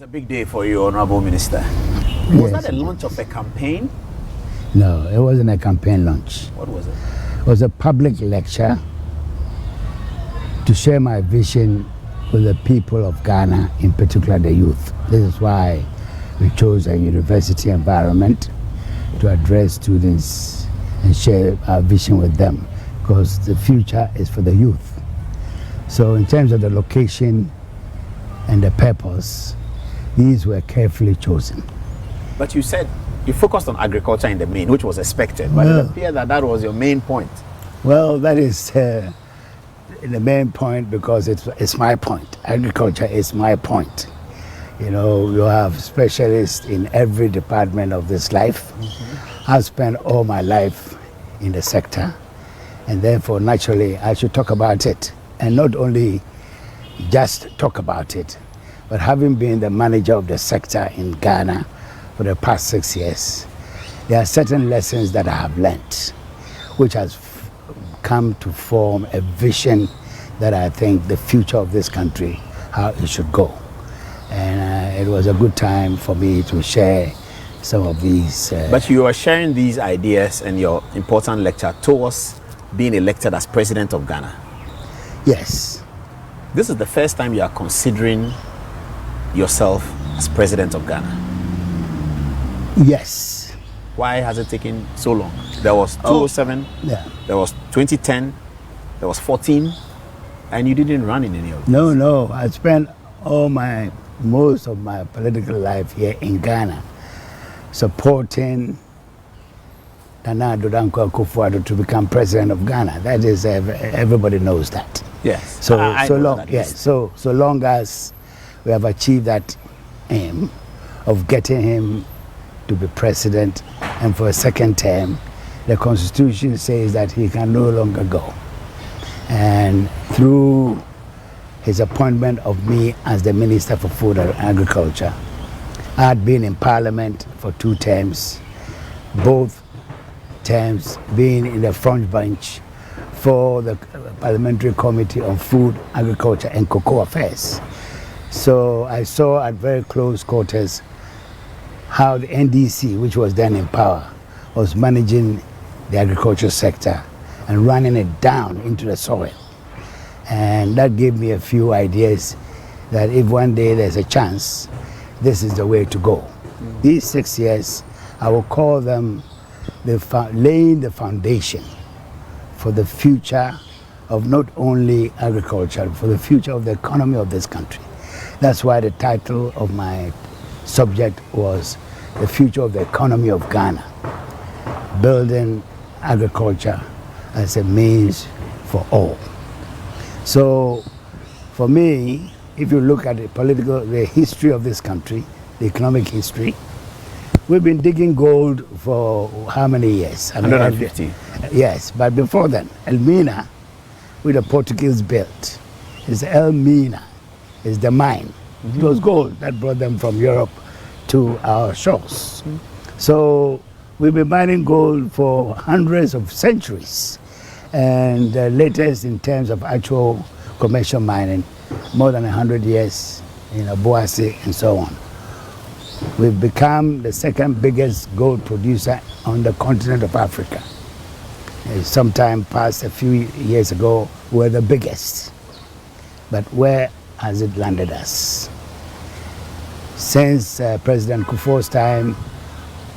was a big day for you, Honorable Minister. Was that a launch of a campaign? No, it wasn't a campaign launch. What was it? It was a public lecture to share my vision with the people of Ghana, in particular the youth. This is why we chose a university environment to address students and share our vision with them, because the future is for the youth. So in terms of the location and the purpose, these were carefully chosen. But you said you focused on agriculture in the main, which was expected, but it appeared that that was your main point. Well, that is the main point because it's my point. Agriculture is my point. You know, you have specialists in every department of this life. I've spent all my life in the sector, and therefore, naturally, I should talk about it. And not only just talk about it, but having been the manager of the sector in Ghana for the past 6 years, there are certain lessons that I have learnt, which has come to form a vision that I think the future of this country, how it should go. And it was a good time for me to share some of these. But you are sharing these ideas and your important lecture towards being elected as president of Ghana. Yes. This is the first time you are considering yourself as president of Ghana. Yes. Why has it taken so long? There was 2007, there was 2010, there was 14, and you didn't run in any of them. No. I spent most of my political life here in Ghana supporting Nana Addo Akufo-Addo to become president of Ghana. That is, everybody knows that. Yes. So long as we have achieved that aim of getting him to be president and for a second term, the Constitution says that he can no longer go. And through his appointment of me as the Minister for Food and Agriculture, I had been in Parliament for 2 terms, both terms being in the front bench for the Parliamentary Committee on Food, Agriculture and Cocoa Affairs. So I saw at very close quarters how the NDC, which was then in power, was managing the agricultural sector and running it down into the soil. And that gave me a few ideas that if one day there's a chance, this is the way to go. These 6 years, I will call them laying the foundation for the future of not only agriculture, for the future of the economy of this country. That's why the title of my subject was The Future of the Economy of Ghana, building agriculture as a means for all. So for me, if you look at the history of this country, the economic history, we've been digging gold for how many years? 150. Yes, but before then, Elmina, with the Portuguese built, is Elmina, is the mine. It was gold that brought them from Europe to our shores. So we've been mining gold for hundreds of centuries. And the latest in terms of actual commercial mining, more than 100 years in Obuasi and so on. We've become the second biggest gold producer on the continent of Africa. Sometime past a few years ago, we were the biggest. But where has it landed us? Since President Kufuor's time,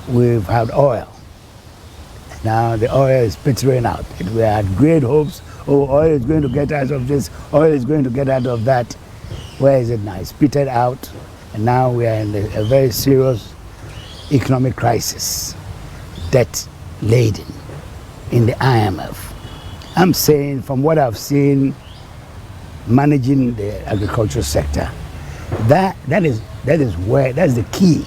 we've had oil. Now the oil is petering out. We had great hopes, oil is going to get out of this, oil is going to get out of that. Where is it now? It's petered out, and now we are in a very serious economic crisis, debt laden in the IMF. I'm saying, from what I've seen managing the agricultural sector, that's the key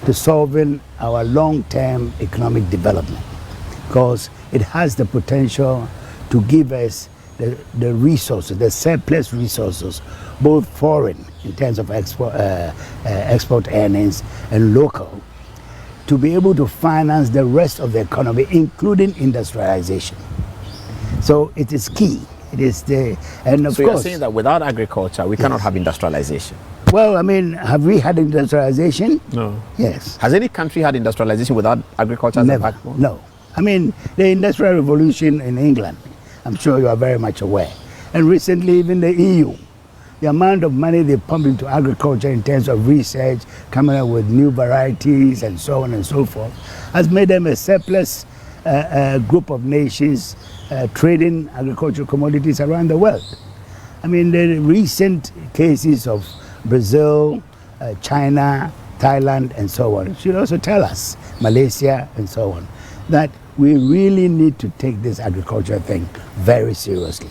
to solving our long-term economic development, because it has the potential to give us the resources, the surplus resources, both foreign in terms of export earnings and local, to be able to finance the rest of the economy, including industrialization. So it is key. It is and of so course, you're saying that without agriculture, we cannot have industrialization. Well, I mean, have we had industrialization? No. Yes. Has any country had industrialization without agriculture as a backbone? No. I mean, the Industrial Revolution in England, I'm sure you are very much aware. And recently, even the EU, the amount of money they pump into agriculture in terms of research, coming up with new varieties and so on and so forth, has made them a surplus group of nations trading agricultural commodities around the world. I mean, the recent cases of Brazil, China, Thailand, and so on should also tell us, Malaysia, and so on, that we really need to take this agriculture thing very seriously,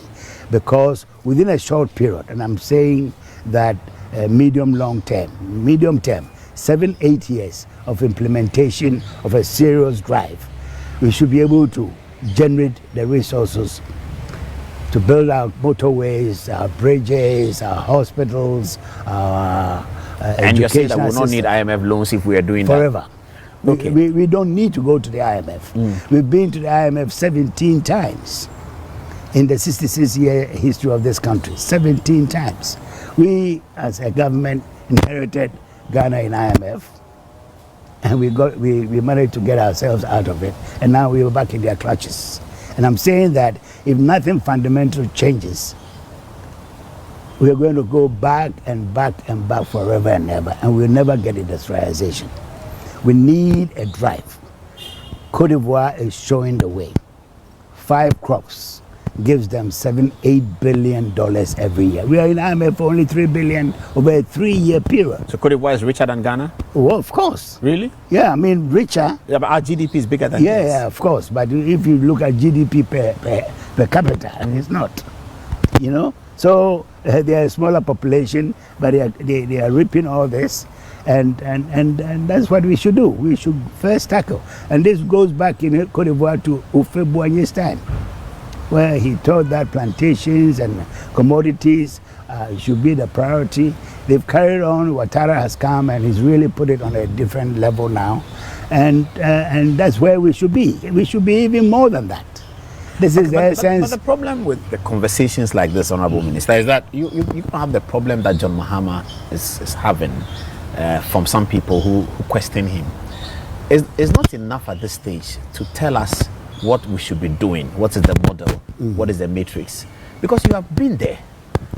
because within a short period, and I'm saying that medium term, 7-8 years of implementation of a serious drive, we should be able to generate the resources to build our motorways, our bridges, our hospitals, our and you're saying that we'll not need IMF loans if we are doing forever. that? Okay. We don't need to go to the IMF. We've been to the IMF 17 times in the 66-year history of this country. 17 times. We, as a government, inherited Ghana in IMF, and we managed to get ourselves out of it, and now we are back in their clutches. And I'm saying that if nothing fundamental changes, we are going to go back and back and back forever and ever, and we'll never get industrialization. We need a drive. Cote d'Ivoire is showing the way. 5 crops gives them $7-8 billion every year. We are in IMF for only $3 billion over a 3-year period. So Cote d'Ivoire is richer than Ghana? Well, of course. Really? Yeah, I mean, richer. Yeah, but our GDP is bigger than this. Yeah, of course. But if you look at GDP per capita, it's not. You know? So they are a smaller population, but they are reaping all this. And that's what we should do. We should first tackle. And this goes back in Cote d'Ivoire to Houphouët-Boigny's time, where he thought that plantations and commodities should be the priority. They've carried on. Ouattara has come and he's really put it on a different level now. And that's where we should be. We should be even more than that. This is the essence. But the problem with the conversations like this, Honorable Minister, is that you don't have the problem that John Mahama is having from some people who question him. It's not enough at this stage to tell us what we should be doing, what is the model, what is the matrix, because you have been there.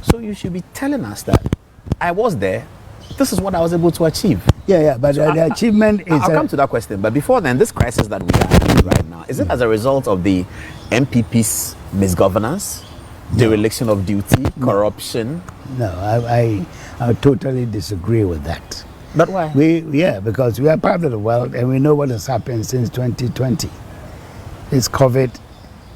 So you should be telling us that I was there, this is what I was able to achieve. Yeah, but so the achievement is... I'll come to that question, but before then, this crisis that we are in right now, is it as a result of the NPP's misgovernance, dereliction of duty, corruption? No, I totally disagree with that. But why? Because we are part of the world and we know what has happened since 2020. It's COVID,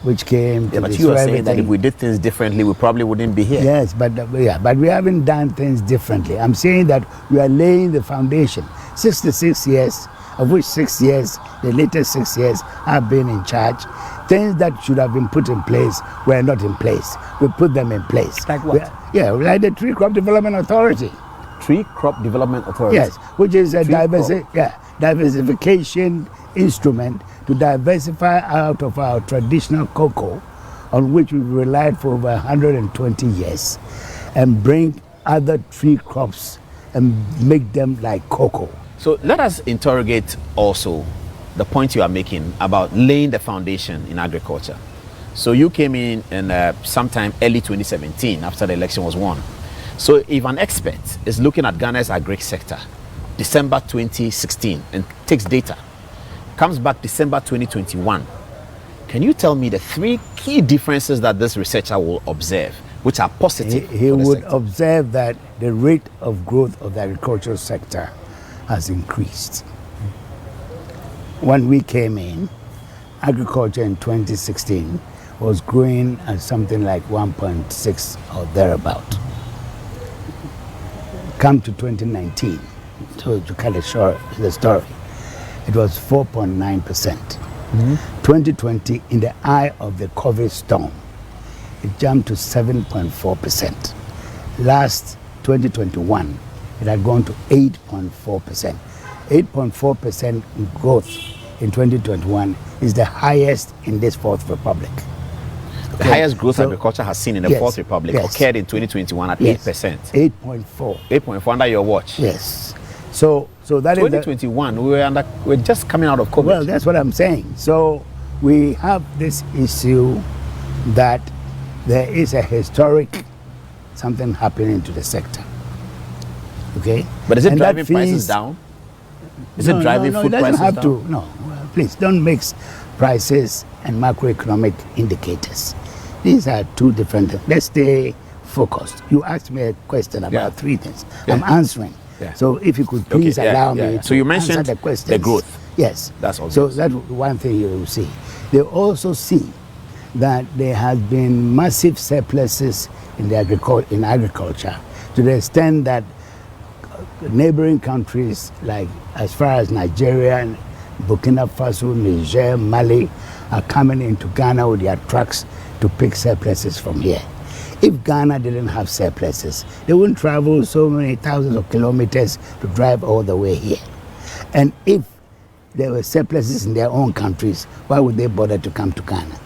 which came to but you are saying that if we did things differently, we probably wouldn't be here. Yes, but we haven't done things differently. I'm saying that we are laying the foundation. 66 years, of which 6 years, the latest 6 years, have been in charge. Things that should have been put in place were not in place. We put them in place. Like what? Like the Tree Crop Development Authority. Tree Crop Development Authority? Yes, which is a diversification instrument to diversify out of our traditional cocoa, on which we've relied for over 120 years, and bring other tree crops and make them like cocoa. So let us interrogate also the point you are making about laying the foundation in agriculture. So you came in sometime early 2017 after the election was won. So if an expert is looking at Ghana's agri sector, December 2016, and takes data, comes back December 2021, can you tell me the 3 key differences that this researcher will observe, which are positive? He would observe that the rate of growth of the agricultural sector has increased. When we came in, agriculture in 2016 was growing at something like 1.6 or thereabout. Come to 2019, to cut it short, the story, it was 4.9%. 2020, in the eye of the COVID storm, it jumped to 7.4%. Last 2021, it had gone to 8.4%. 8.4% growth in 2021 is the highest in this Fourth Republic. The highest growth agriculture has seen in the Fourth Republic occurred in 2021 at 8%. 8.4. 8.4 under your watch. Yes. So that 2021, is we're just coming out of COVID. Well, that's what I'm saying. So we have this issue that there is a historic something happening to the sector. Okay? But is it driving prices down? Is it driving food prices down? No, well, please don't mix prices and macroeconomic indicators. These are two different things. Let's stay focused. You asked me a question about three things. I'm answering. So if you could please allow me so you mentioned answer the questions. The growth. Yes. That's all. So that's one thing you will see. They also see that there has been massive surpluses in agriculture to the extent that neighboring countries like as far as Nigeria and Burkina Faso, Niger, Mali are coming into Ghana with their trucks to pick surpluses from here. If Ghana didn't have surpluses, they wouldn't travel so many thousands of kilometers to drive all the way here. And if there were surpluses in their own countries, why would they bother to come to Ghana?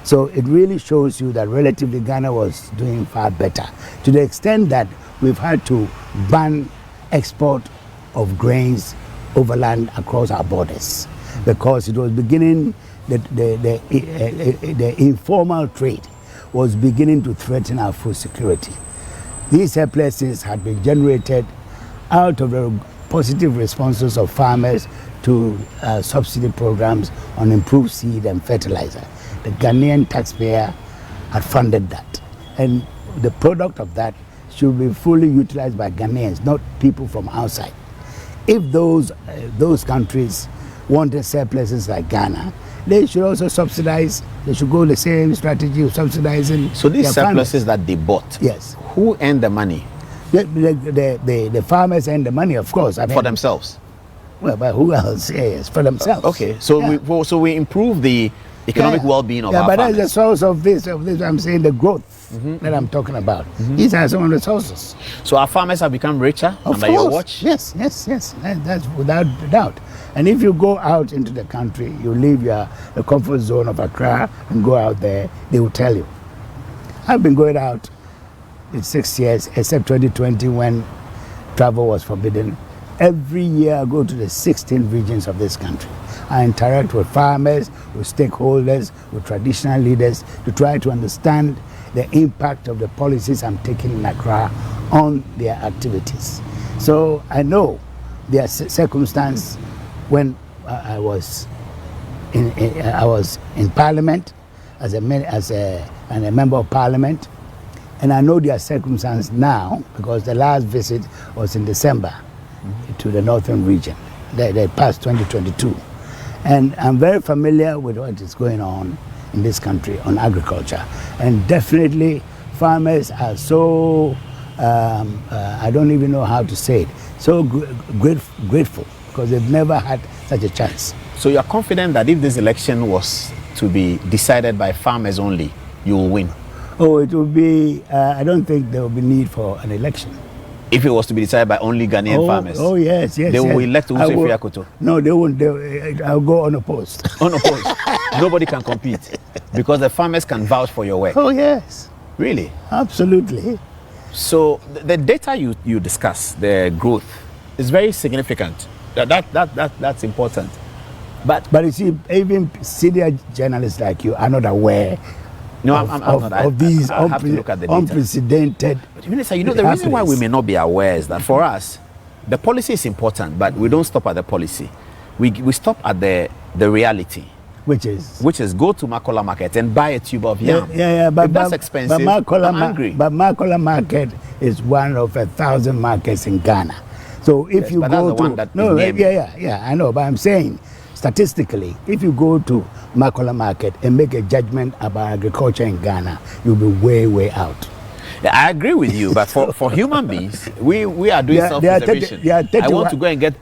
So it really shows you that relatively Ghana was doing far better, to the extent that we've had to ban export of grains overland across our borders, because it was beginning, the informal trade was beginning to threaten our food security. These surpluses had been generated out of the positive responses of farmers to subsidy programs on improved seed and fertilizer. The Ghanaian taxpayer had funded that, and the product of that should be fully utilized by Ghanaians, not people from outside. If those countries wanted surpluses like Ghana, they should also subsidize. They should go the same strategy of subsidizing. So these surpluses that they bought, yes, who earned the money? The farmers earn the money, of course. For themselves. Well, but who else? Yes, for themselves. Okay, so we improve the economic well-being of our farmers. Yeah, but that's the source of this. I'm saying the growth that I'm talking about. These are some of the sources. So our farmers have become richer under your watch? Yes. That's without doubt. And if you go out into the country, you leave the comfort zone of Accra and go out there, they will tell you. I've been going out in 6 years, except 2020 when travel was forbidden. Every year I go to the 16 regions of this country. I interact with farmers, with stakeholders, with traditional leaders to try to understand the impact of the policies I'm taking in Accra on their activities. So I know their circumstance when I was in Parliament as a member of Parliament, and I know their circumstance now because the last visit was in December to the northern region. They passed 2022, and I'm very familiar with what is going on in this country on agriculture, and definitely farmers are so I don't even know how to say it, so grateful because they've never had such a chance. So you're confident that if this election was to be decided by farmers only, you will win? Oh, it will be, I don't think there will be need for an election. If it was to be decided by only Ghanaian farmers? Oh, yes. They will elect Owusu Afriyie Akoto? No, they won't. I'll go unopposed. Unopposed? Nobody can compete? Because the farmers can vouch for your work? Oh, yes. Really? Absolutely. So the data you discuss, the growth, is very significant. That's important. But you see, even senior journalists like you are not aware of these unprecedented. Minister, the reason why we may not be aware is that for us, the policy is important, but we don't stop at the policy. We stop at the reality. Which is go to Makola Market and buy a tube of yam. But that's expensive, I'm angry. But Makola Market is one of 1,000 markets in Ghana. So if you go to I know, but I'm saying statistically, if you go to Makola Market and make a judgment about agriculture in Ghana, you'll be way out. Yeah, I agree with you, but for human beings, we are doing self-preservation. I want to go and get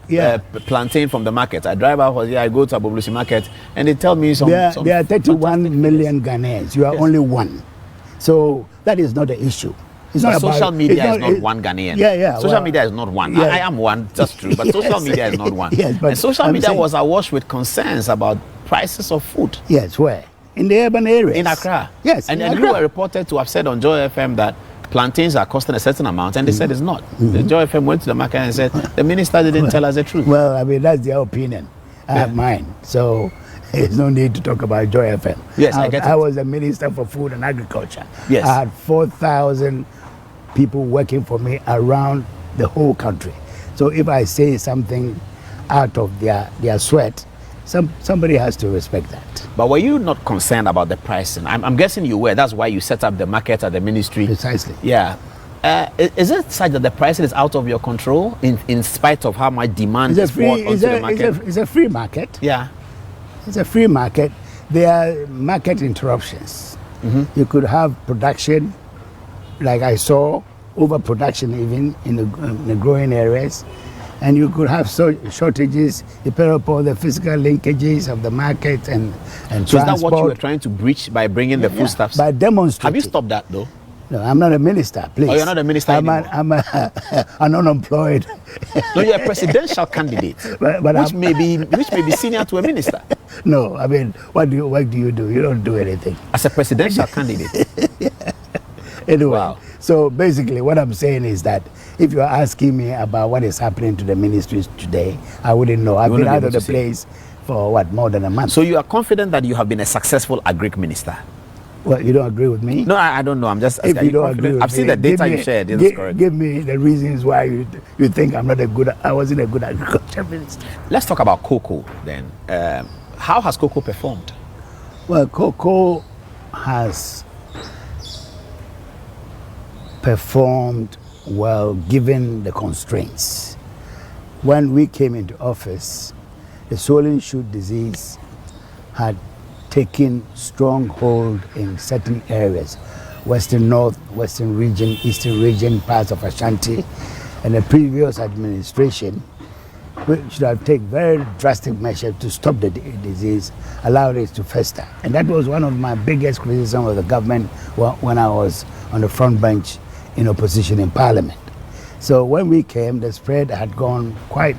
plantain from the market. I drive out here, I go to Aboblusi Market, and they tell me there are 31 million Ghanaians. You are only one. So that is not the issue. It's not social media is not one Ghanaian. Social media is not one. I am one, that's true, but social media is not one. Yes, but and social media was awash with concerns about prices of food. Yes, where? in the urban areas. In Accra? Yes. And you were reported to have said on Joy FM that plantains are costing a certain amount, and they said it's not. The Joy FM went to the market and said, the minister didn't tell us the truth. Well, I mean, that's their opinion. I have mine. So there's no need to talk about Joy FM. Yes, I get it. I was the Minister for Food and Agriculture. Yes. I had 4,000 people working for me around the whole country. So if I say something out of their sweat, somebody has to respect that. But were you not concerned about the pricing? I'm guessing you were. That's why you set up the market at the ministry. Precisely. Yeah. Is it such that the pricing is out of your control in spite of how much demand is poured onto the market? It's a free market. Yeah. It's a free market. There are market interruptions. You could have production, like I saw, overproduction even in the growing areas. And you could have shortages depending upon the physical linkages of the market and transport. So is that what you were trying to breach by bringing the foodstuffs? By demonstrating. Have you stopped that though? No, I'm not a minister, please. Oh, you're not a minister anymore? I'm an unemployed. No, you're a presidential candidate, which may be senior to a minister. No, I mean, what do you do? You don't do anything. As a presidential candidate. Anyway, Wow. So basically what I'm saying is that if you're asking me about what is happening to the ministries today, I wouldn't know. I've been out of the place for more than a month. So you are confident that you have been a successful agric minister? Well, you don't agree with me? No, I don't know. I'm just asking. If you don't agree with I've seen the data you shared. Give me the reasons why you think I wasn't a good agriculture minister. Let's talk about cocoa then. How has cocoa performed? Well, cocoa has performed well given the constraints. When we came into office, the swollen shoot disease had taken strong hold in certain areas, Western North, Western region, Eastern region, parts of Ashanti, and the previous administration should have taken very drastic measures to stop the disease, allowed it to fester. And that was one of my biggest criticisms of the government when I was on the front bench in opposition in Parliament. So when we came, the spread had gone quite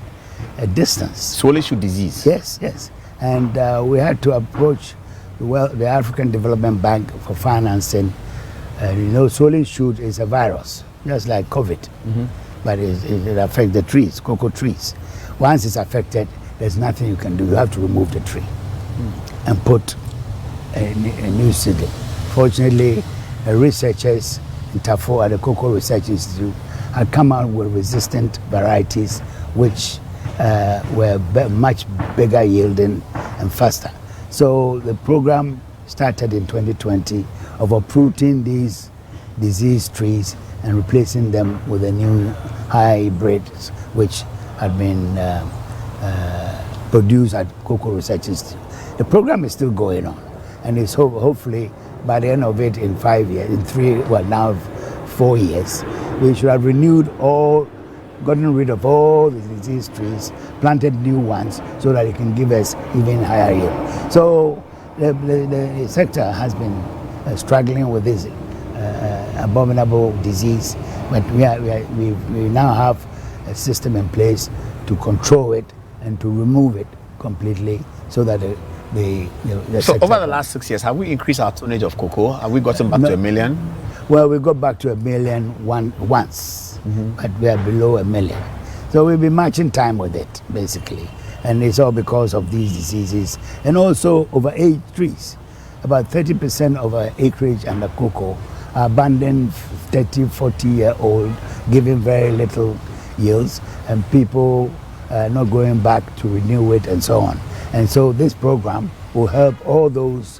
a distance. Swollen shoot disease? Yes. And we had to approach the African Development Bank for financing. Swollen shoot is a virus, just like COVID, but it affects the trees, cocoa trees. Once it's affected, there's nothing you can do. You have to remove the tree and put a new seedling. Fortunately, researchers in Tafo at the Cocoa Research Institute had come out with resistant varieties which were much bigger yielding and faster. So the program started in 2020 of uprooting these diseased trees and replacing them with a new hybrids which had been produced at Cocoa Research Institute. The program is still going on, and it's hopefully by the end of it in 5 years, now 4 years, we should have gotten rid of all the diseased trees, planted new ones so that it can give us even higher yield. So the sector has been struggling with this abominable disease, but we now have a system in place to control it and to remove it completely so that So over the last 6 years, have we increased our tonnage of cocoa? Have we gotten back to 1 million? Well, we got back to 1 million once, but we are below 1 million. So we'll be matching time with it, basically. And it's all because of these diseases. And also over age trees. About 30% of our acreage under cocoa are abandoned 30, 40-year-old, giving very little yields, and people not going back to renew it and so on. And so this program will help all those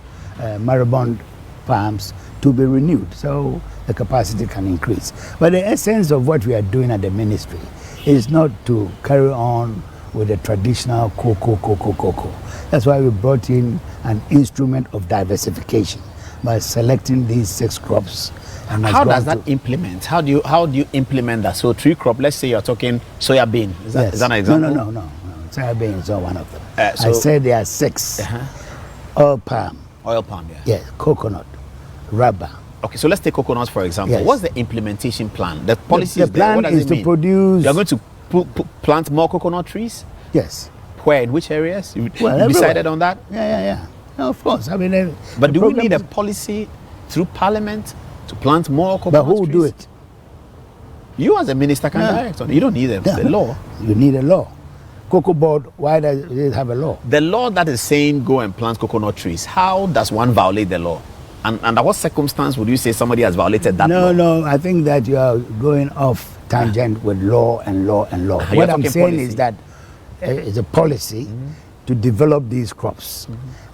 moribund farms to be renewed so the capacity can increase. But the essence of what we are doing at the ministry is not to carry on with the traditional cocoa. That's why we brought in an instrument of diversification by selecting these 6 crops. And how does that implement? How do you implement that? So 3 crop, let's say you're talking soya bean. Is that an example? No. Soya bean is not one of them. I said there are 6. Oil palm. Oil palm, yeah. Yes, coconut, rubber. Okay, so let's take coconuts for example. Yes. What's the implementation plan? The policy the plan is to produce. You're going to plant more coconut trees? Yes. Where? In which areas? You Well, decided on that? Yeah. Of course. I mean, but do we need a policy through Parliament to plant more coconut trees? But who will do it? You as a minister can direct on it. You don't need a law. You need a law. Cocoa Board, why does it have a law? The law that is saying go and plant coconut trees, how does one violate the law? And under what circumstance would you say somebody has violated that law? No, I think that you are going off tangent with law and law and law. What I'm saying is that it's a policy to develop these crops.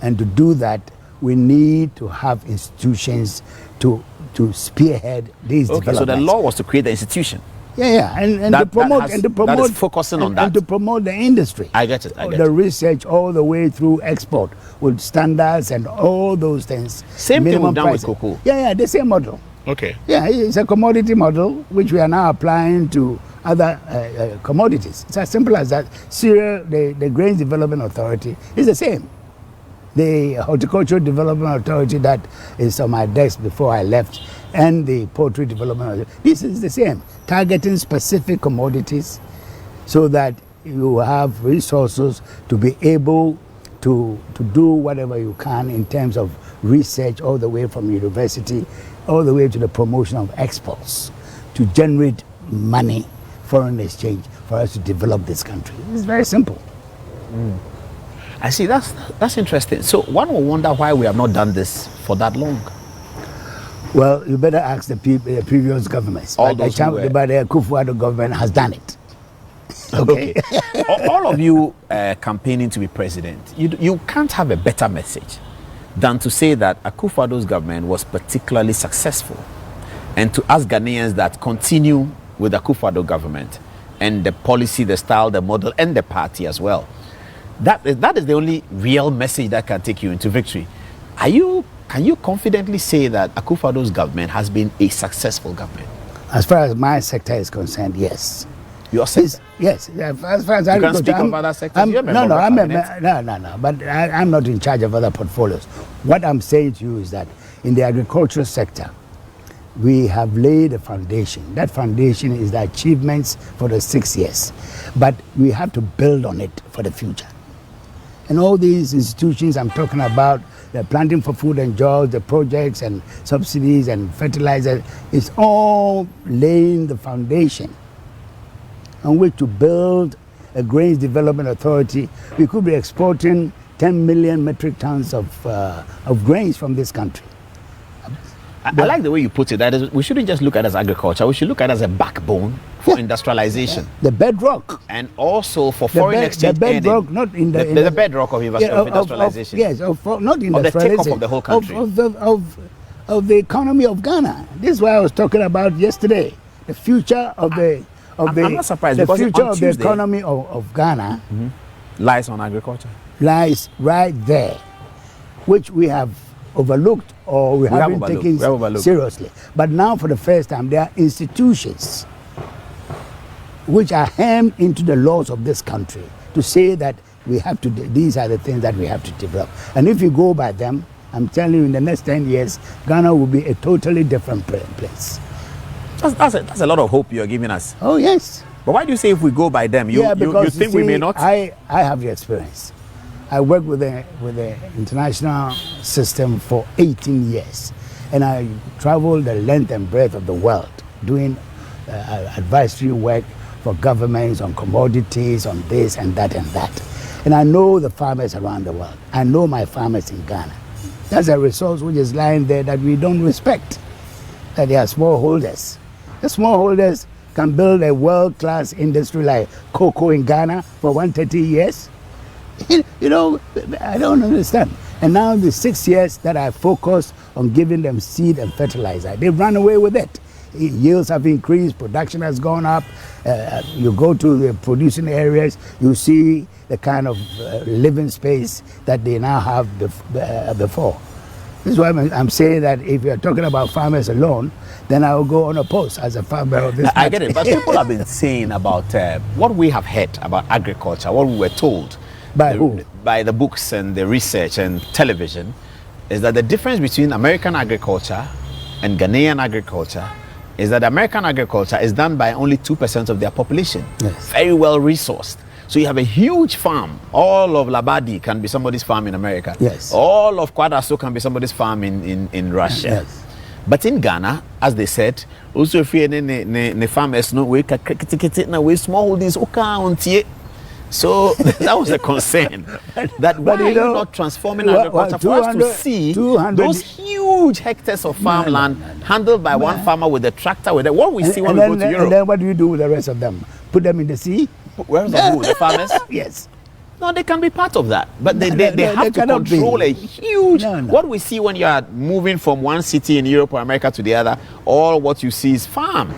And to do that, we need to have institutions to spearhead these developments. So the law was to create the institution. And to promote that is focusing on that. And to promote the industry. I get it. The research all the way through export with standards and all those things. Same thing we've done with cocoa. The same model. Okay. Yeah, it's a commodity model which we are now applying to other commodities. It's as simple as that. Cereal, the Grains Development Authority is the same. The Horticultural Development Authority that is on my desk before I left, and the Poultry Development Authority. This is the same, targeting specific commodities so that you have resources to be able to do whatever you can in terms of research, all the way from university, all the way to the promotion of exports, to generate money, foreign exchange, for us to develop this country. It's very simple. I see, that's interesting. So one will wonder why we have not done this for that long. Well, you better ask the previous governments. But the Akufo-Addo government has done it. Okay. All of you campaigning to be president, you can't have a better message than to say that Akufo-Addo's government was particularly successful, and to ask Ghanaians that continue with the Akufo-Addo government and the policy, the style, the model, and the party as well. That is the only real message that can take you into victory. Can you confidently say that Akufo-Addo's government has been a successful government? As far as my sector is concerned, yes. Your sector? Yes. As far as you can speak of other sectors? No. But I'm not in charge of other portfolios. What I'm saying to you is that in the agricultural sector, we have laid a foundation. That foundation is the achievements for the 6 years. But we have to build on it for the future. And all these institutions I'm talking about, the planting for food and jobs, the projects and subsidies and fertilizer, it's all laying the foundation on which to build a Grains Development Authority. We could be exporting 10 million metric tons of grains from this country. I like the way you put it. That is, we shouldn't just look at it as agriculture. We should look at it as a backbone for industrialization. The bedrock. And also for foreign exchange. The bedrock, not in the bedrock of industrialization. Not industrialization. Of the take-off of the whole country. Of the economy of Ghana. This is what I was talking about yesterday. The future of I'm not surprised, the because future of the economy of Ghana lies on agriculture. Lies right there, which we have overlooked or we haven't taken seriously. But now for the first time, there are institutions which are hemmed into the laws of this country to say that we have to, these are the things that we have to develop. And if you go by them, I'm telling you, in the next 10 years, Ghana will be a totally different place. That's a lot of hope you're giving us. Oh, yes. But why do you say if we go by them? You think we may not? I have the experience. I worked with the international system for 18 years. And I traveled the length and breadth of the world doing advisory work for governments on commodities, on this and that and that. And I know the farmers around the world. I know my farmers in Ghana. That's a resource which is lying there that we don't respect, that they are smallholders. The smallholders can build a world-class industry like cocoa in Ghana for 130 years. You know, I don't understand. And now the 6 years that I focused on giving them seed and fertilizer, they've run away with it. Yields have increased, production has gone up. You go to the producing areas, you see the kind of living space that they now have before. This is why I'm saying that if you're talking about farmers alone, then I will go unopposed as a farmer of this country. I get it, but people have been saying about what we have heard about agriculture, what we were told. By who? By the books and the research and television, is that the difference between American agriculture and Ghanaian agriculture is that American agriculture is done by only 2% of their population. Yes. Very well resourced. So you have a huge farm. All of Labadi can be somebody's farm in America. Yes. All of Kwadaso can be somebody's farm in Russia. Yes. But in Ghana, as they said, also if you ne farmers no we na we smallholders okay. So that was a concern. That why are you not transforming agriculture for us to see those huge hectares of farmland handled by one farmer with a tractor with it? What we see when we go to Europe. And then what do you do with the rest of them? Put them in the sea? Where's the farmers? Yes. No, they can be part of that, but they have to control a huge. What we see when you are moving from one city in Europe or America to the other, all what you see is farm.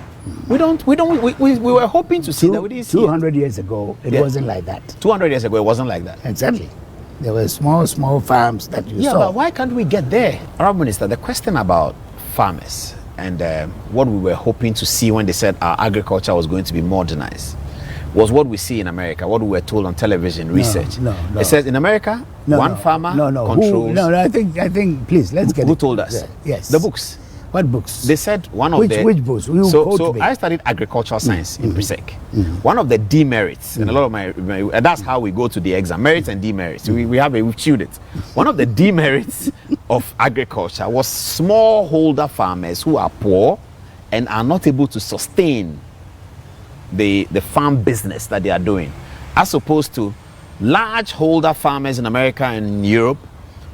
We were hoping to see that we didn't see 200 years ago, it wasn't like that. 200 years ago, it wasn't like that. Exactly. There were small farms that you saw. Yeah, but why can't we get there? Honourable Minister, the question about farmers and what we were hoping to see when they said our agriculture was going to be modernized was what we see in America, what we were told on television, research. No. It says in America, one farmer controls... I think, please, let's get Who told us? Yes. The books. What books? They said Which books? So I studied agricultural science in PRESEC. One of the demerits, and a lot of my that's how we go to the exam, merits and demerits. We've chewed it. One of the demerits of agriculture was smallholder farmers who are poor and are not able to sustain the farm business that they are doing, as opposed to large holder farmers in America and Europe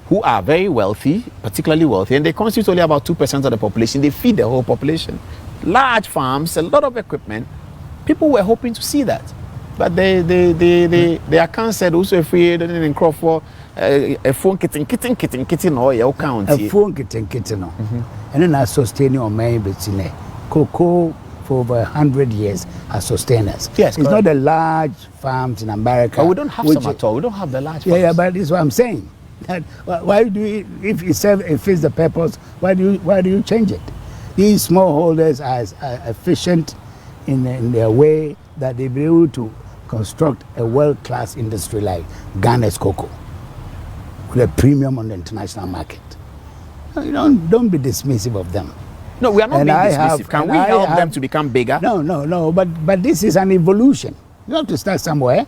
who are very wealthy, particularly wealthy, and they constitute only about 2% of the population. They feed the whole population. Large farms, a lot of equipment. People were hoping to see that, but they account said also if we didn't crop for a phone kitten or your account. A phone kitten no, and then I sustain your main business. Cocoa for over 100 years as sustainers. Yes, it's not the large farms in America. But we don't have some at all. We don't have the large farms. Yeah, but this is what I'm saying. That why do you, if it fits the purpose, why do you change it? These smallholders are efficient in their way that they be able to construct a world-class industry like Ghana's cocoa with a premium on the international market. You don't be dismissive of them. No, we are not being dismissive. Can we help them to become bigger? No. But this is an evolution. You have to start somewhere.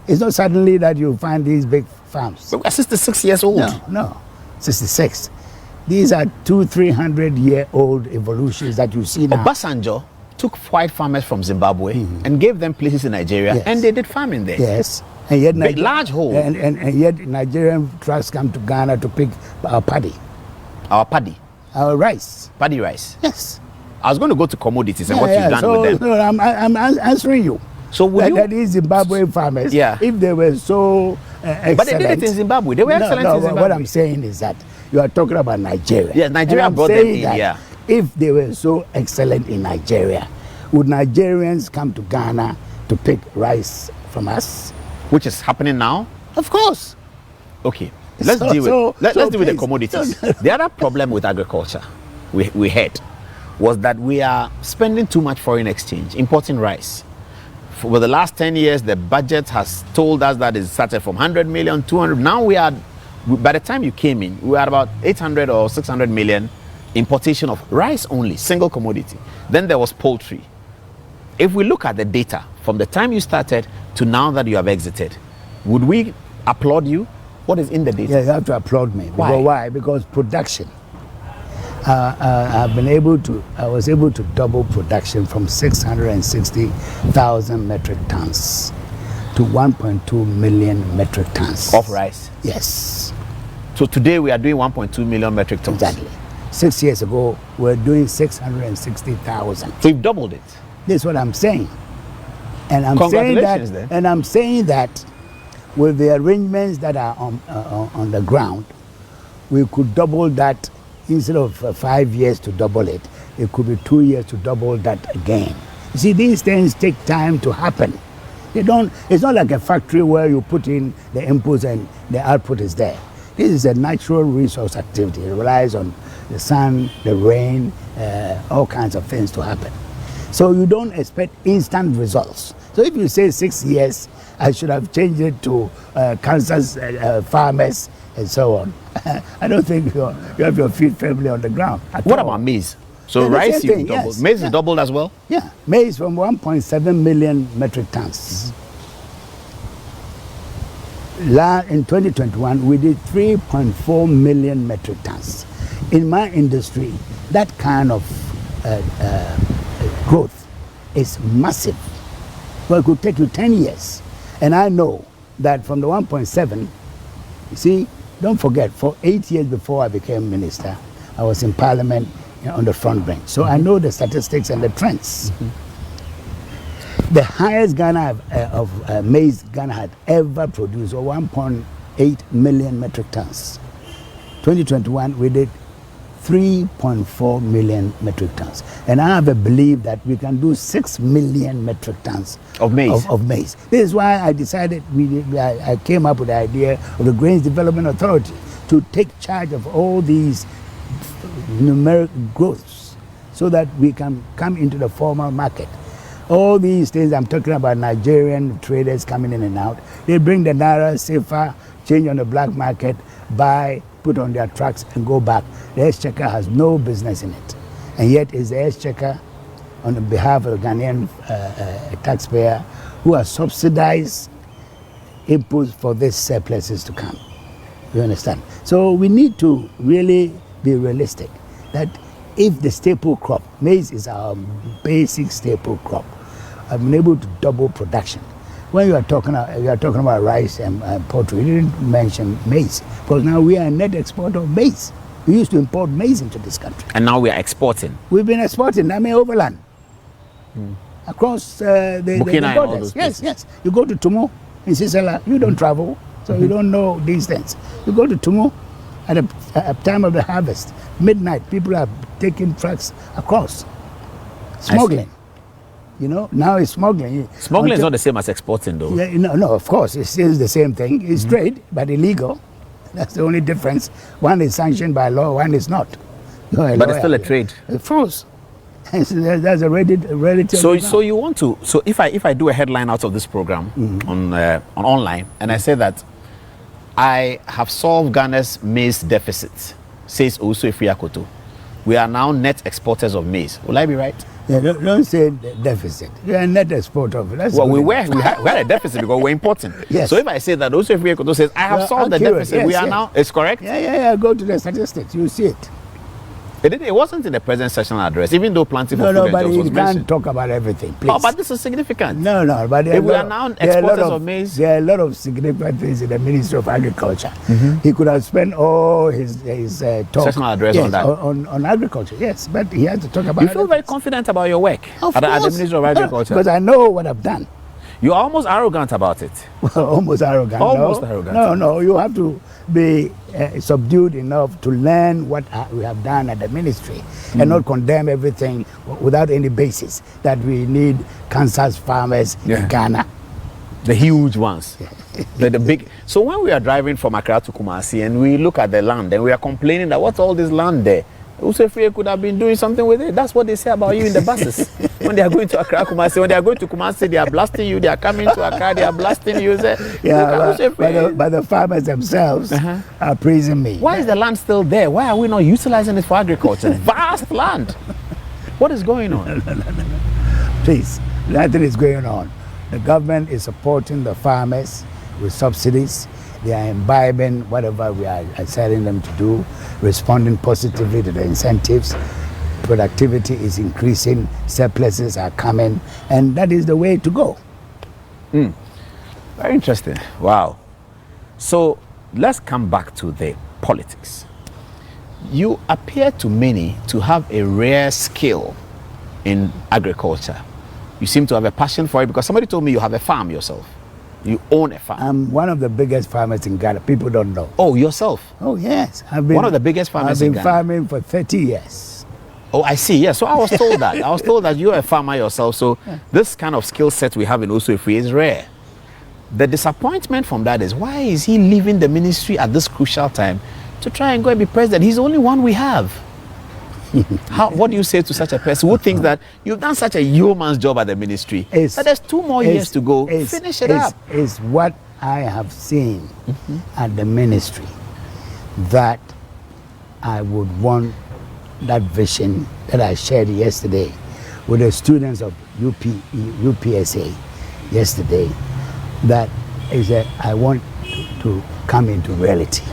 It's not suddenly that you find these big farms. But we're 66 years old. No, 66. These are 200-300-year-old evolutions that you see now. Obasanjo took white farmers from Zimbabwe and gave them places in Nigeria, and they did farming there. Yes. And yet large hole. And yet Nigerian trucks come to Ghana to pick our paddy. Our paddy? Our rice. Paddy rice? Yes. I was going to go to commodities and what you've done with them. No, I'm answering you. So that these Zimbabwean farmers, if they were so excellent. But they did it in Zimbabwe. They were excellent in Zimbabwe. What I'm saying is that you are talking about Nigeria. Yeah, Nigeria brought them in, yeah. If they were so excellent in Nigeria, would Nigerians come to Ghana to pick rice from us? Which is happening now? Of course. Okay. Let's deal with the commodities. The other problem with agriculture we had was that we are spending too much foreign exchange, importing rice. For the last 10 years, the budget has told us that it started from 100 million, 200. Now by the time you came in, we are about 800 or 600 million importation of rice only, single commodity. Then there was poultry. If we look at the data from the time you started to now that you have exited, would we applaud you? What is in the data? Yeah, you have to applaud me. Why? Because production. I was able to double production from 660,000 metric tons to 1.2 million metric tons. Of rice? Yes. So today we are doing 1.2 million metric tons? Exactly. 6 years ago, we were doing 660,000. So you've doubled it? This is what I'm saying. And I'm saying that with the arrangements that are on the ground, we could double that. Instead of 5 years to double it, it could be 2 years to double that again. You see, these things take time to happen. It's not like a factory where you put in the inputs and the output is there. This is a natural resource activity. It relies on the sun, the rain, all kinds of things to happen. So you don't expect instant results. So if you say 6 years, I should have changed it to Kansas farmers and so on. I don't think you have your feet firmly on the ground. What about maize? So rice you doubled. Yes. Maize is doubled as well? Yeah, maize from 1.7 million metric tons In 2021, we did 3.4 million metric tons. In my industry, that kind of growth is massive. Well, it could take you 10 years. And I know that from the 1.7, you see, don't forget, for 8 years before I became minister, I was in parliament on the front bench. So I know the statistics and the trends. The highest Ghana of maize Ghana had ever produced, or 1.8 million metric tons. 2021, we did 3.4 million metric tons. And I have a belief that we can do 6 million metric tons of maize. Of maize. This is why I decided, I came up with the idea of the Grains Development Authority to take charge of all these numeric growths so that we can come into the formal market. All these things I'm talking about, Nigerian traders coming in and out, they bring the naira safer, change on the black market, buy, put on their trucks and go back. The exchequer has no business in it. And yet it's the exchequer on behalf of the Ghanaian taxpayer who has subsidized inputs for these surpluses to come. You understand? So we need to really be realistic that if the staple crop, maize is our basic staple crop, I've been able to double production. When you are talking about rice and poultry, you didn't mention maize, because now we are a net exporter of maize. We used to import maize into this country. And now we are exporting. We've been exporting, overland. Across the borders. Yes. You go to Tumu in Sisela, you don't travel, so you don't know these things. You go to Tumu at a time of the harvest, midnight, people are taking trucks across. Smuggling. Now it's smuggling. Smuggling is not the same as exporting, though. Yeah, no, of course, it's still the same thing. It's trade, but illegal. That's the only difference. One is sanctioned by law, one is not. But it's still a trade. Of course. That's a relative. So you want to? So if I do a headline out of this program on online, and I say that I have solved Ghana's maize deficit, says Owusu Afriyie Akoto, we are now net exporters of maize. Will I be right? Yeah, don't say deficit. We are a net exporter of it. Well, we had a deficit because we're importing. Yes. So if I say that, Owusu Afriyie Akoto says I have solved the deficit, we are now. It's correct. Yeah. Go to the statistics, you see it. It wasn't in the president's sessional address, even though plenty of food and but jobs you was can't mentioned. talk about everything, please. Oh, but this is significant. No, but if we are now exporters of maize, there are a lot of significant things in the Ministry of Agriculture. He could have spent all his talk sessional address on that on agriculture. Yes, but he has to talk about. You feel very confident about your work at the Ministry of Agriculture because I know what I've done. You're almost arrogant about it. Well, almost arrogant. Arrogant. No. You have to be subdued enough to learn what we have done at the ministry and not condemn everything without any basis that we need Kansas farmers in Ghana. The huge ones. the big. So when we are driving from Accra to Kumasi and we look at the land and we are complaining that what's all this land there? Owusu Afriyie could have been doing something with it. That's what they say about you in the buses. When they are going to Accra, Kumasi, when they are going to Kumasi, they are blasting you. They are coming to Accra, they are blasting you. Say, but the farmers themselves are praising me. Why is the land still there? Why are we not utilizing it for agriculture? Vast land. What is going on? No. Please, nothing is going on. The government is supporting the farmers with subsidies. They are imbibing whatever we are telling them to do, responding positively to the incentives. Productivity is increasing, surpluses are coming, and that is the way to go. Very interesting. Wow. So let's come back to the politics. You appear to many to have a rare skill in agriculture. You seem to have a passion for it because somebody told me you have a farm yourself. You own a farm. I'm one of the biggest farmers in Ghana. People don't know. Oh, yourself? Oh, yes. One of the biggest farmers in Ghana. I've been farming for 30 years. Oh, I see. Yeah. So I was told that. I was told that you're a farmer yourself. So this kind of skill set we have in Owusu Afriyie is rare. The disappointment from that is, why is he leaving the ministry at this crucial time to try and go and be president? He's the only one we have. What do you say to such a person who thinks that you've done such a yeoman's job at the ministry, but there's 2 more years to go? Finish it up. It's what I have seen at the ministry that I would want, that vision that I shared yesterday with the students of UPSA yesterday, that is that I want to come into reality.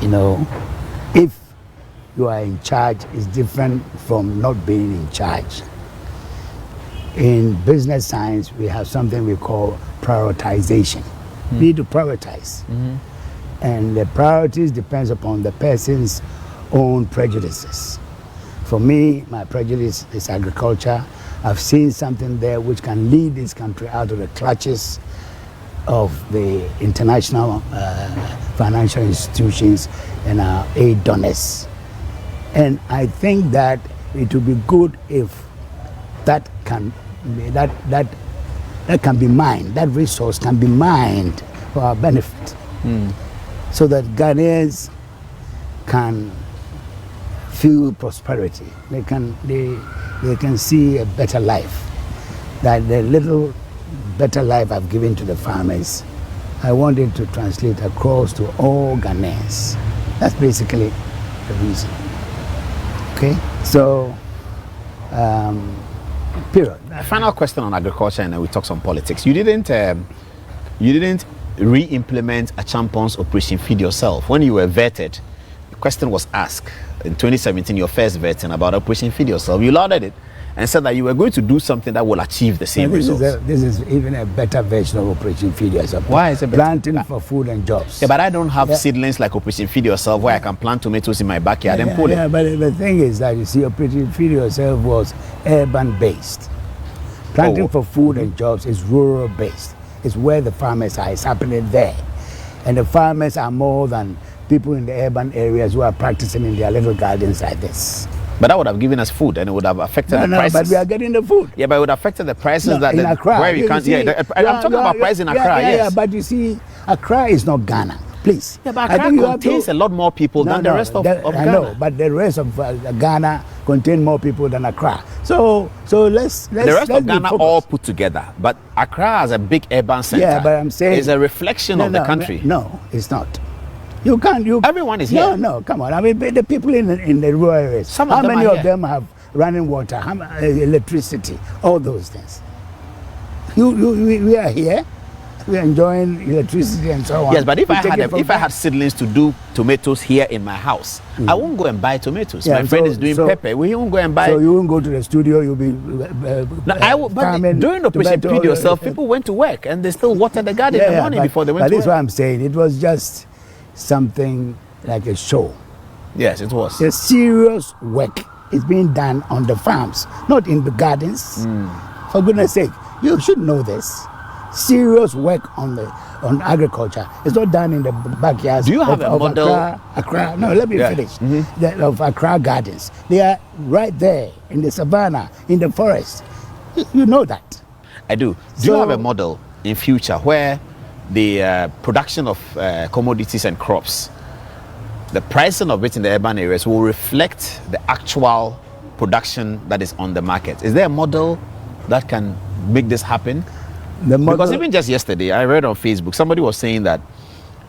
You know, if you are in charge, it's different from not being in charge. In business science, we have something we call prioritization. We need to prioritize. And the priorities depends upon the person's own prejudices. For me, my prejudice is agriculture. I've seen something there which can lead this country out of the clutches of the international financial institutions and our aid donors. And I think that it would be good if that can be mined, that resource can be mined for our benefit, so that Ghanaians can feel prosperity. They can see a better life. That the little better life I've given to the farmers, I want it to translate across to all Ghanaians. That's basically the reason. Okay, so period. A final question on agriculture, and then we talk some politics. You didn't re-implement a champion's Operation Feed Yourself when you were vetted. The question was asked in 2017, your first vetting about Operation Feed Yourself. You lauded it and said that you were going to do something that will achieve the same results. This is even a better version of Operation Feed Yourself. Why is it better? Planting for food and jobs. Yeah, but I don't have seedlings like Operation Feed Yourself where I can plant tomatoes in my backyard and pull it. Yeah, but the thing is that, you see, Operation Feed Yourself was urban-based. Planting for food and jobs is rural-based. It's where the farmers are. It's happening there. And the farmers are more than people in the urban areas who are practicing in their little gardens like this. But that would have given us food, and it would have affected the prices. But we are getting the food. Yeah, but it would have affected the prices in Accra. Where we can't. I'm talking about price in Accra. Yes. Yeah, but you see, Accra is not Ghana. Please. Yeah, but Accra contains a lot more people than the rest of Ghana. I know, but the rest of Ghana contain more people than Accra. So let's the rest of Ghana all put together. But Accra has a big urban center. Yeah, but I'm saying it's a reflection of the country. No, it's not. Everyone is here. No, come on. I mean, the people in the rural areas. How many of them have running water, electricity, all those things? We are here. We are enjoying electricity and so on. Yes, but if I had seedlings to do tomatoes here in my house, I won't go and buy tomatoes. My friend is doing pepper. We won't go and buy. So you won't go to the studio. You'll be. But during Operation Feed Yourself, people went to work and they still watered the garden in the morning before they went to work. But that's what I'm saying. It was just something like a show. Yes, it was. The serious work is being done on the farms, not in the gardens. For goodness sake, you should know this. Serious work on agriculture is not done in the backyards. Do you have a model? Accra. No, let me finish. Of Accra gardens. They are right there in the savannah, in the forest. You know that. I do. Do you have a model in future where the production of commodities and crops, the pricing of it in the urban areas will reflect the actual production that is on the market? Is there a model that can make this happen? Because even just yesterday, I read on Facebook, somebody was saying that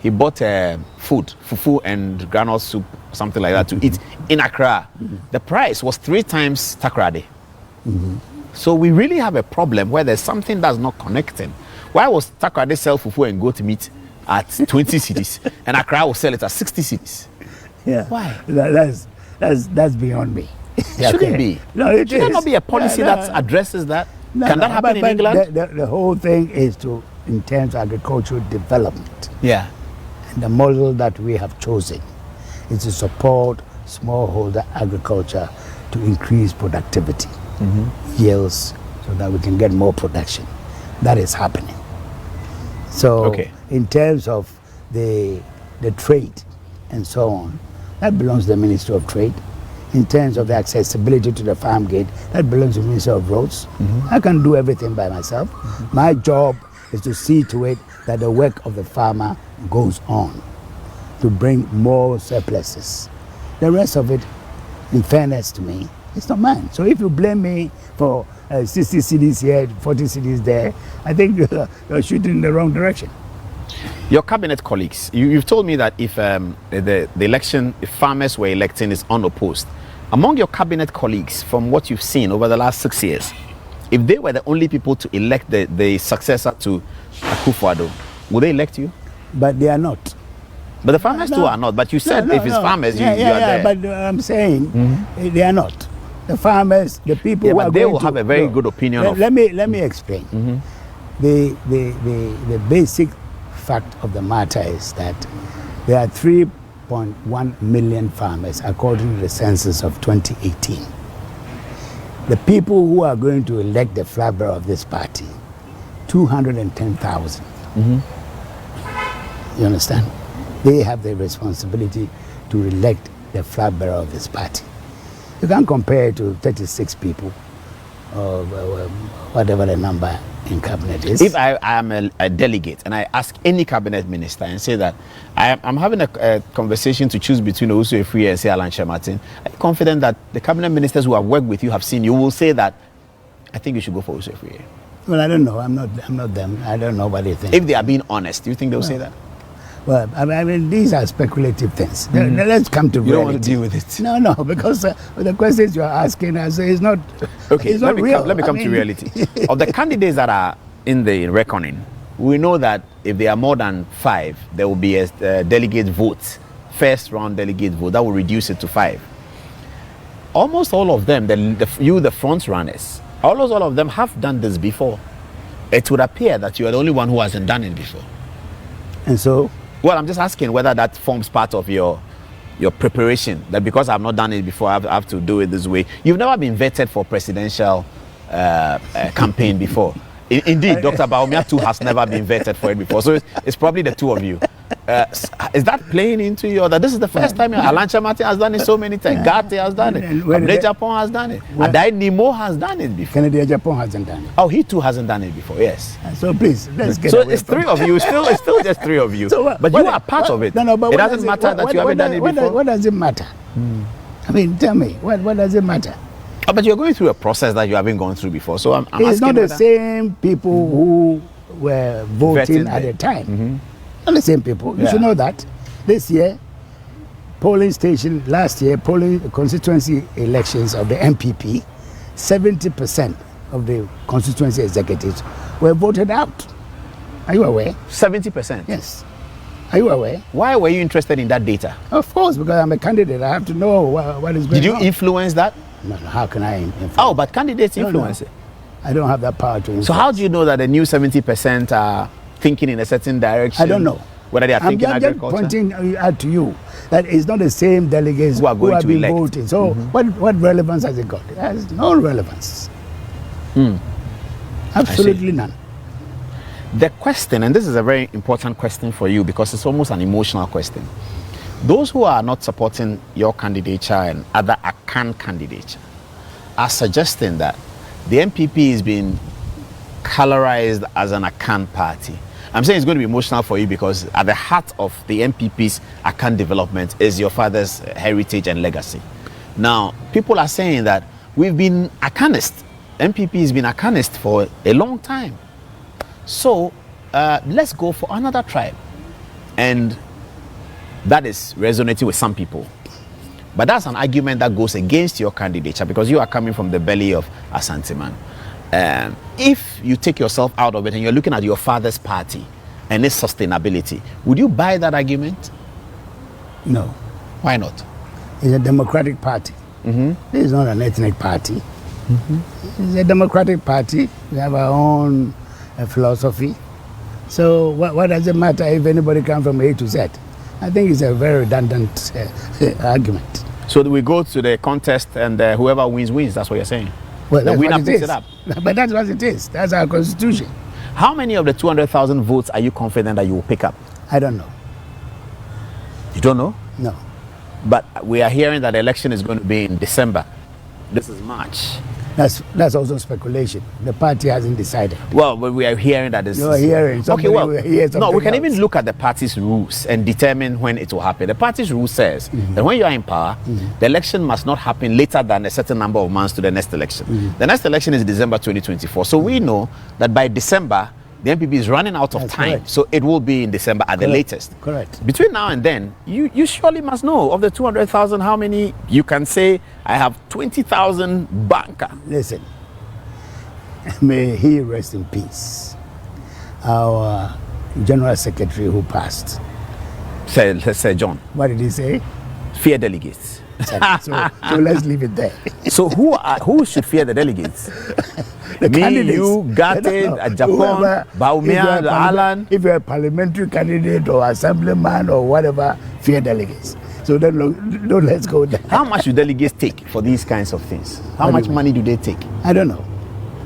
he bought food, fufu and granule soup, something like that, to eat in Accra. The price was 3 times Takrade. So we really have a problem where there's something that's not connecting. Why was Takrade sell fufu and goat meat at 20 cities and Accra will sell it at 60 cities? Yeah. Why? That's beyond me. It shouldn't be. No, it should there not be a policy that addresses that? Can that happen in England? The whole thing is in terms of agricultural development. Yeah. And the model that we have chosen is to support smallholder agriculture to increase productivity, yields, so that we can get more production. That is happening. So in terms of the trade and so on, that belongs to the Ministry of Trade. In terms of the accessibility to the farm gate, that belongs to the Ministry of Roads. I can do everything by myself. My job is to see to it that the work of the farmer goes on to bring more surpluses. The rest of it, in fairness to me, it's not mine. So if you blame me for 60 cities here, 40 cities there, I think you're shooting in the wrong direction. Your cabinet colleagues, you've told me that if the election, if farmers were electing is unopposed, among your cabinet colleagues, from what you've seen over the last 6 years, if they were the only people to elect the successor to Akufo-Addo, Will they elect you? But they are not. But the farmers too are not. But you said if it's farmers, you are there. But I'm saying they are not. The farmers, the people who but are they going will to, have a very good opinion of. Let me explain. The basic fact of the matter is that there are 3.1 million farmers according to the census of 2018. The people who are going to elect the flag bearer of this party, 210,000. You understand? They have the responsibility to elect the flag bearer of this party. You can't compare it to 36 people or whatever the number in cabinet is. If I am a delegate and I ask any cabinet minister and say that I'm having a conversation to choose between Owusu Afriyie and say Alanche Martin, I'm confident that the cabinet ministers who have worked with you have seen you will say that I think you should go for Owusu Afriyie. Well, I don't know. I'm not them. I don't know what they think. If they are being honest, do you think they'll say that? Well, I mean, these are speculative things. Let's come to reality. You don't want to deal with it. No, because the questions you are asking us is not. Okay, it's not real. Let me come to reality. Of the candidates that are in the reckoning, we know that if there are more than 5, there will be a delegate vote, first round delegate vote that will reduce it to 5. Almost all of them, the front runners, almost all of them have done this before. It would appear that you are the only one who hasn't done it before. And so. Well, I'm just asking whether that forms part of your preparation, that because I've not done it before, I have to do it this way. You've never been vetted for presidential campaign before. Indeed, Dr. Bawumia too has never been vetted for it before. So it's probably the two of you. Is that playing into you? That this is the first time Alanche Martin has done it so many times. Gate has done it. Abne Japan has done it. Adai Nimo has done it before. Kennedy Japan hasn't done it. Oh, he too hasn't done it before. Yes. So please, let's get. So it's 3 of you. It's still just 3 of you. So but you are part of it. No, but it doesn't matter that you haven't done it before. What does it matter? I mean, tell me, what does it matter? Oh, but you're going through a process that you haven't gone through before. So I'm asking. It's not the same people who were voting at the time. Not the same people. You should know that. This year, last year, constituency elections of the NPP, 70% of the constituency executives were voted out. Are you aware? 70%? Yes. Are you aware? Why were you interested in that data? Of course, because I'm a candidate. I have to know what is going on. Did you influence that? No, how can I influence? Oh, but candidates influence it. I don't have that power to influence. So how do you know that the new 70% are thinking in a certain direction? I don't know. Whether they are thinking agriculture? I'm just pointing out to you that it's not the same delegates who have been voting. So what relevance has it got? It has no relevance. Absolutely none. The question, and this is a very important question for you because it's almost an emotional question. Those who are not supporting your candidature and other ACAN candidature are suggesting that the NPP is being colorized as an ACAN party. I'm saying it's going to be emotional for you because at the heart of the NPP's ACAN development is your father's heritage and legacy. Now, people are saying that we've been ACANist. NPP has been ACANist for a long time. So, let's go for another tribe. And that is resonating with some people. But that's an argument that goes against your candidature because you are coming from the belly of Asanteman. If you take yourself out of it and you're looking at your father's party and its sustainability, would you buy that argument? No. Why not? It's a democratic party. This is not an ethnic party. It's a democratic party. We have our own philosophy. So what does it matter if anybody comes from A to Z? I think it's a very redundant argument. So we go to the contest and whoever wins, that's what you're saying? Well, the winner picks it up. But that's what it is. That's our constitution. How many of the 200,000 votes are you confident that you will pick up? I don't know. You don't know? No. But we are hearing that the election is going to be in December. This is March. That's also speculation. The party hasn't decided. Well, but we are hearing that this. You're hearing. Okay, well, no, we can else. even look at the party's rules and determine when it will happen. The party's rule says that when you are in power, the election must not happen later than a certain number of months to the next election. The next election is December 2024. So we know that by December, the NPP is running out of time. Correct. So it will be in December at the latest. Correct. Between now and then, you surely must know of the 200,000, how many you can say, I have 20,000 banker. Listen, may he rest in peace. Our General Secretary who passed. Sir John. What did he say? Fear delegates. So let's leave it there. So who should fear the delegates? The Me, candidates. you, Gate, Japan, Baumia, Alan. If you're a parliamentary candidate or assemblyman or whatever, fear delegates. So then don't let's go there. How much do delegates take for these kinds of things? How much money do they take? I don't know.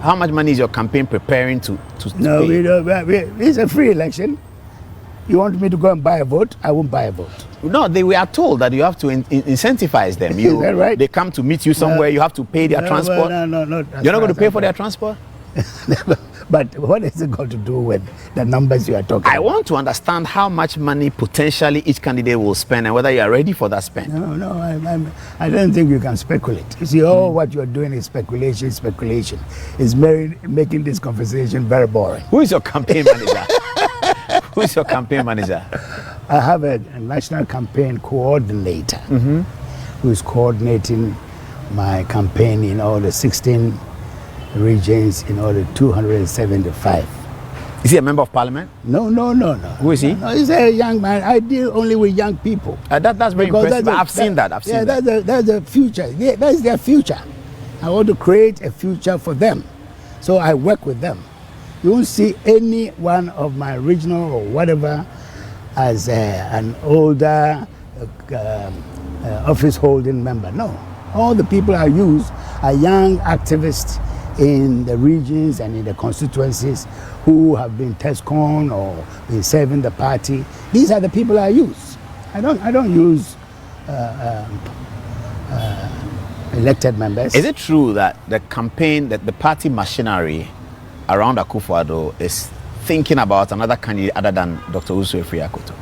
How much money is your campaign preparing to No, pay? we don't. It's a free election. You want me to go and buy a vote? I won't buy a vote. No, we are told that you have to incentivize them. Is that right? They come to meet you somewhere, you have to pay their transport. No. You're not going to pay for their transport? But what has it got to do with the numbers you are talking I about? want to understand how much money potentially each candidate will spend and whether you are ready for that spend. No, I don't think you can speculate. You see, all what you're doing is speculation. It's making this conversation very boring. Who is your campaign manager? Who is your campaign manager? I have a national campaign coordinator who is coordinating my campaign in all the 16 regions in all the 275. Is he a member of parliament? No. Who is he? No, he's a young man. I deal only with young people. That's very Because impressive. I've seen that. That's the future. Yeah, that's their future. I want to create a future for them. So I work with them. You won't see any one of my regional or whatever as an older office holding member. No. All the people I use are young activists in the regions and in the constituencies who have been TESCON or been serving the party. These are the people I use. I don't use elected members. Is it true that the campaign, that the party machinery around Akufo-Addo is thinking about another candidate other than Dr. Owusu Afriyie Akoto?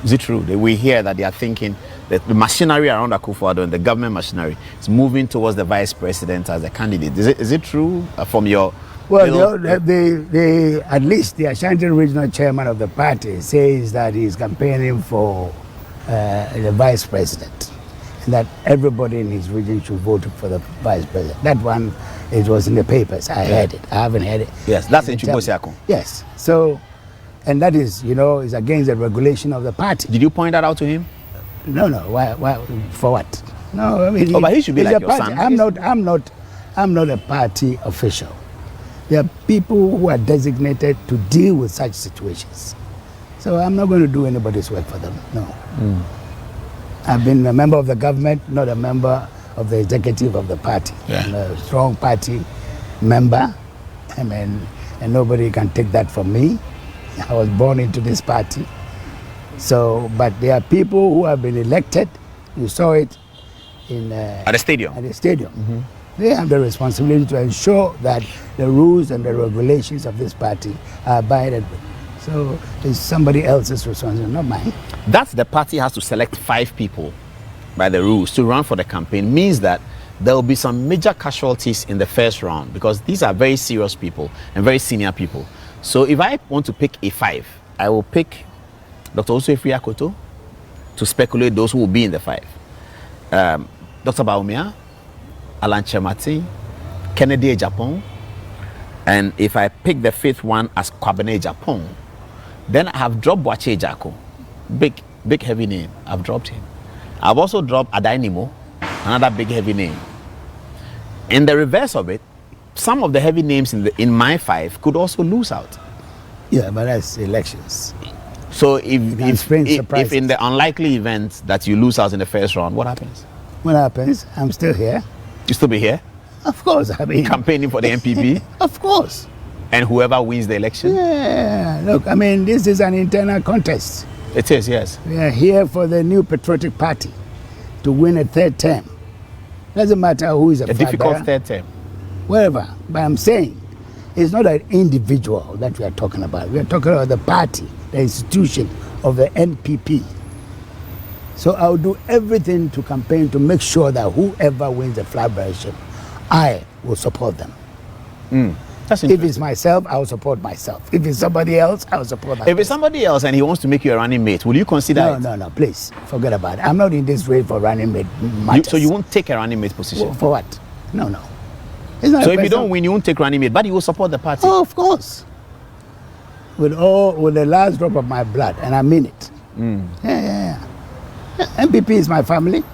Is it true that we hear that they are thinking that the machinery around Akufo-Addo and the government machinery is moving towards the vice president as a candidate? Is it true from your... Well, they at least the Ashanti regional chairman of the party says that he's campaigning for the vice president, and that everybody in his region should vote for the vice president. That one, it was in the papers. I heard it. I haven't heard it. Yes, that's in Chibosiako. Yes. So, and that is, is against the regulation of the party. Did you point that out to him? No. Why? For what? No, I mean. But he should be like your son. I'm not a party official. There are people who are designated to deal with such situations. So I'm not going to do anybody's work for them. No. I've been a member of the government, not a member of the executive of the party. Yeah. I'm a strong party member, and nobody can take that from me. I was born into this party. So, but there are people who have been elected. You saw it in at the stadium. At the stadium. They have the responsibility to ensure that the rules and the regulations of this party are abided with. So it's somebody else's responsibility, not mine. That the party has to select 5 people by the rules to run for the campaign means that there will be some major casualties in the first round, because these are very serious people and very senior people. So if I want to pick a 5, I will pick Dr. Owusu Afriyie Akoto to speculate those who will be in the 5. Dr. Baumia, Alan Chemati, Kennedy Japan, and if I pick the 5th one as Kwabene Japan, then I have dropped Boakye Jako, big heavy name. I've dropped him. I've also dropped Adainimo, another big heavy name. In the reverse of it, some of the heavy names in my 5 could also lose out. Yeah, but that's elections. So if in the unlikely event that you lose out in the first round, what happens? What happens? I'm still here. You still be here? Of course. I mean, campaigning for the NPP? Of course. And whoever wins the election? Yeah. Look, I mean, this is an internal contest. It is, yes. We are here for the new patriotic party to win a 3rd term. Doesn't matter who is a difficult 3rd term. Wherever. But I'm saying it's not an individual that we are talking about. We are talking about the party, the institution of the NPP. So I'll do everything to campaign to make sure that whoever wins the flagbearership, I will support them. That's if it's myself, I will support myself. If it's somebody else, I will support myself. If it's somebody else and he wants to make you a running mate, will you consider it? No, please. Forget about it. I'm not in this race for running mate matters. So you won't take a running mate position? For what? No. It's not so if you don't win, you won't take running mate, but you will support the party? Oh, of course. with the last drop of my blood, and I mean it. Yeah. NPP is my family.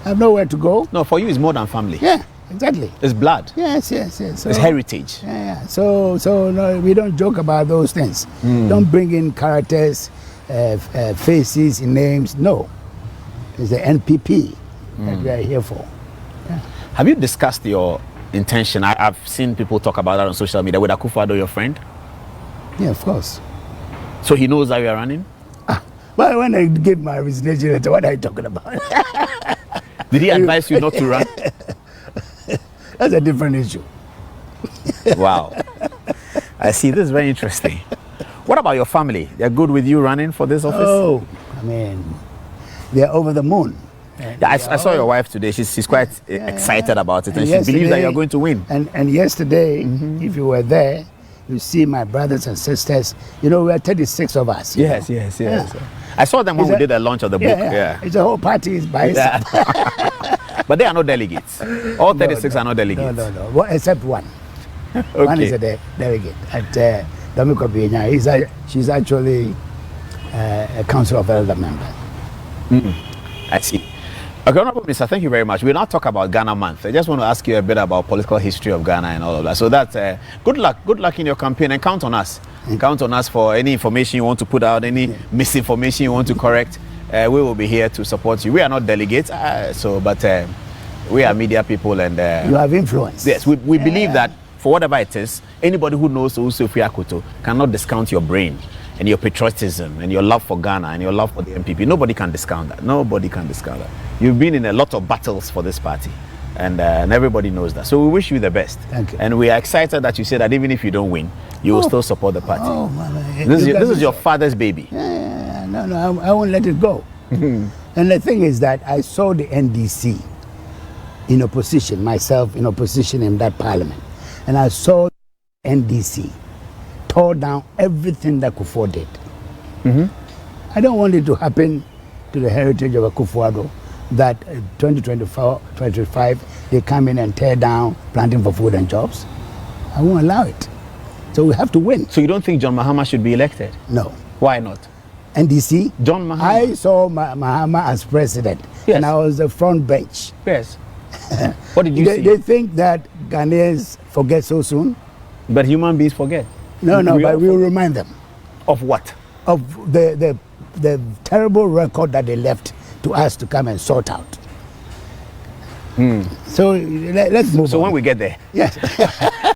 I have nowhere to go. No, for you, it's more than family. Yeah, exactly. It's blood. Yes. So, it's heritage. Yeah. So no, we don't joke about those things. Don't bring in characters, faces, names. No, it's the NPP that we are here for. Yeah. Have you discussed your intention? I've seen people talk about that on social media. With Akufo-Addo, your friend? Yeah, of course. So he knows how you are running? But when I give my resignation letter, what are you talking about? Did he advise you not to run? That's a different issue. Wow. I see. This is very interesting. What about your family? They're good with you running for this office? Oh, I mean, they're over the moon. Yeah, I saw your wife today. She's quite excited about it, and she believes that you're going to win. And yesterday, if you were there, you see my brothers and sisters. You know, we are 36 of us. Yes. Yeah. I saw them when we did the launch of the book. Yeah. It's a whole party by itself. But they are not delegates. All 36 are not delegates. No. Well, except one. Okay. One is a delegate. At Domiko Bienya, she's actually a council of elder member. I see. Okay, Honorable Minister, thank you very much. We'll now talk about Ghana Month. I just want to ask you a bit about political history of Ghana and all of that. So that's good luck in your campaign, and count on us. Count on us for any information you want to put out, any misinformation you want to correct. We will be here to support you. We are not delegates, but we are media people, and you have influence. Yes, we believe that for whatever it is, anybody who knows Owusu Afriyie Akoto cannot discount your brain and your patriotism and your love for Ghana and your love for the NPP. Nobody can discount that. Nobody can discount that. You've been in a lot of battles for this party, and everybody knows that. So we wish you the best. Thank you. And we are excited that you say that even if you don't win, you will still support the party. Oh, man. This is your father's baby. Yeah. No, I won't let it go. And the thing is that I saw the NDC in opposition, myself in opposition in that parliament. And I saw NDC tore down everything that Akufo did. I don't want it to happen to the heritage of Akufo-Addo that 2024, 2025, they come in and tear down planting for food and jobs. I won't allow it. So we have to win. So you don't think John Mahama should be elected? No. Why not? NDC? John Mahama. I saw Mahama as president, and I was the front bench. Yes. What did you see? They think that Ghanaians forget so soon. But human beings forget. No, but we'll remind them. Of what? Of the terrible record that they left to us to come and sort out. So let's move on. So when we get there. Yes.